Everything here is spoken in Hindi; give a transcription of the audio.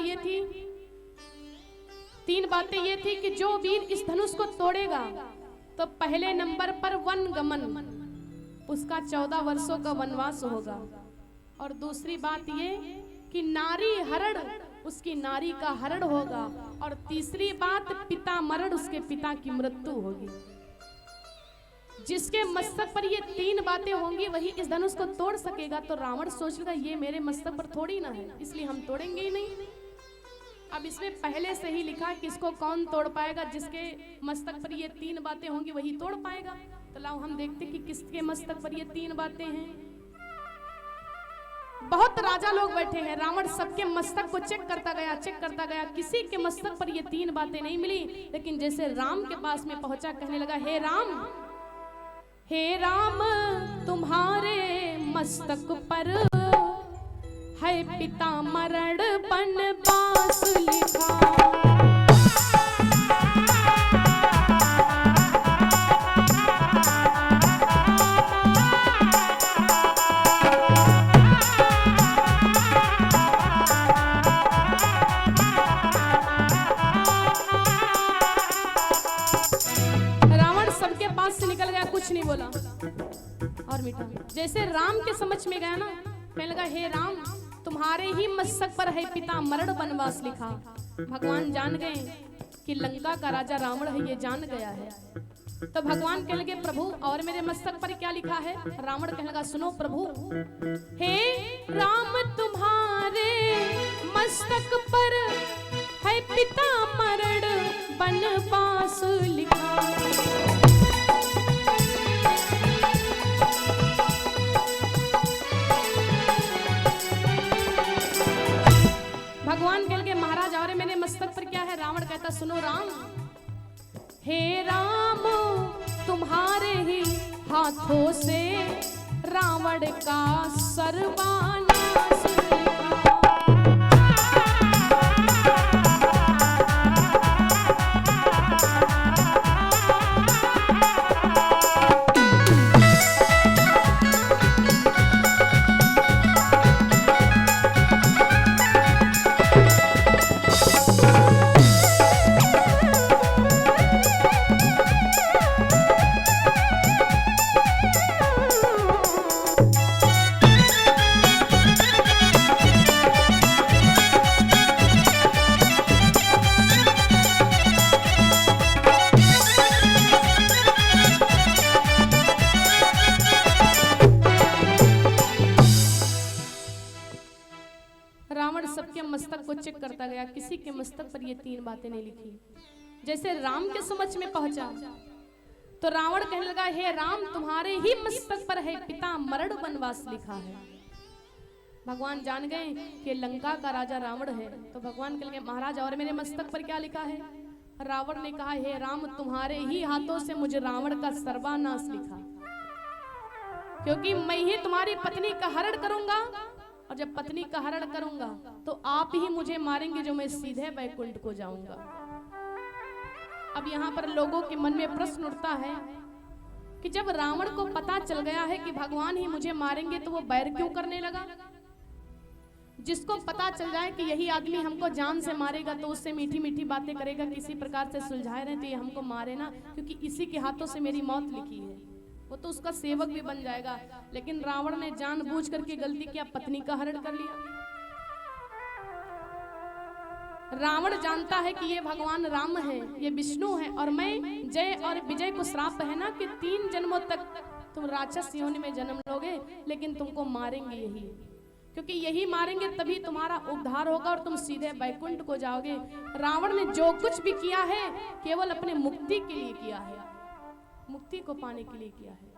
ये थी, 3 बातें ये थी कि जो वीर इस धनुष को तोड़ेगा तो पहले नंबर पर वन गमन, उसका 14 वर्षों का वनवास होगा। और दूसरी बात ये कि नारी हरण, उसकी नारी का हरण होगा। और तीसरी बात पिता मरण, उसके पिता की मृत्यु होगी। जिसके मस्तक पर ये 3 बातें होंगी वही इस धनुष को तोड़ सकेगा। तो रावण सोच रहा ये मेरे मस्तक पर थोड़ी ना है, इसलिए हम तोड़ेंगे ही नहीं। अब इसमें पहले से ही लिखा कि इसको कौन तोड़ पाएगा, जिसके मस्तक पर ये 3 बातें होंगी वही तोड़ पाएगा। तो लाओ हम देखते कि किसके मस्तक पर ये 3 बातें हैं। बहुत राजा लोग बैठे हैं, रावण सबके मस्तक को चेक करता गया, किसी के मस्तक पर ये 3 बातें नहीं मिली। लेकिन जैसे राम के पास में पहुंचा, कहने लगा हे राम तुम्हारे मस्तक पर है पिता मरण बनवास लिखा। निकल गया, कुछ नहीं बोला और मीठा। जैसे राम के समझ में गया ना, कहने लगा हे राम तुम्हारे ही मस्तक पर है पिता मरण वनवास लिखा। भगवान जान गए कि लंका का राजा रावण है, ये जान गया है। तो भगवान कहने लगे प्रभु और मेरे मस्तक पर क्या लिखा है। रावण कहने लगा सुनो प्रभु, हे राम तुम्हारे मस्तक पर है पिता मरण वनवास लिखा। भगवान कह के महाराज और मेरे मस्तक पर क्या है। रावण कहता सुनो राम, हे राम तुम्हारे ही हाथों से रावण का सर्वनाश चेक करता गया, किसी के मस्तक पर ये 3 बातें नहीं लिखी। जैसे राम के समझ में पहुंचा तो रावण कहने लगा हे राम तुम्हारे ही मस्तक पर है पिता मरण वनवास लिखा है। भगवान जान गए कि लंका का राजा रावण है। तो भगवान कहने लगे महाराज और मेरे मस्तक पर क्या लिखा है। रावण ने कहा हे राम तुम्हारे ही हाथों से मुझे रावण का सर्वनाश लिखा, क्योंकि मैं ही तुम्हारी पत्नी का हरण करूंगा और जब पत्नी का हरण करूंगा तो आप ही मुझे मारेंगे, जो मैं सीधे वैकुंठ को जाऊंगा। अब यहाँ पर लोगों के मन में प्रश्न उठता है कि जब रावण को पता चल गया है कि भगवान ही मुझे मारेंगे तो वो बैर क्यों करने लगा। जिसको पता चल जाए कि यही आदमी हमको जान से मारेगा तो उससे मीठी मीठी बातें करेगा, किसी प्रकार से सुलझाए रहे तो ये हमको मारे ना, क्योंकि इसी के हाथों से मेरी मौत लिखी है, वो तो उसका सेवक भी बन जाएगा। लेकिन रावण ने जानबूझ करके गलती किया, पत्नी का हरण कर लिया। रावण जानता है कि ये भगवान राम है, ये विष्णु है, और मैं जय और विजय को श्राप है ना कि 3 जन्मों तक तुम राक्षस योनि में जन्म लोगे, लेकिन तुमको मारेंगे यही, क्योंकि यही मारेंगे तभी तुम्हारा उद्धार होगा और तुम सीधे वैकुंठ को जाओगे। रावण ने जो कुछ भी किया है केवल अपने मुक्ति के लिए किया है, मुक्ति को पाने के लिए किया है।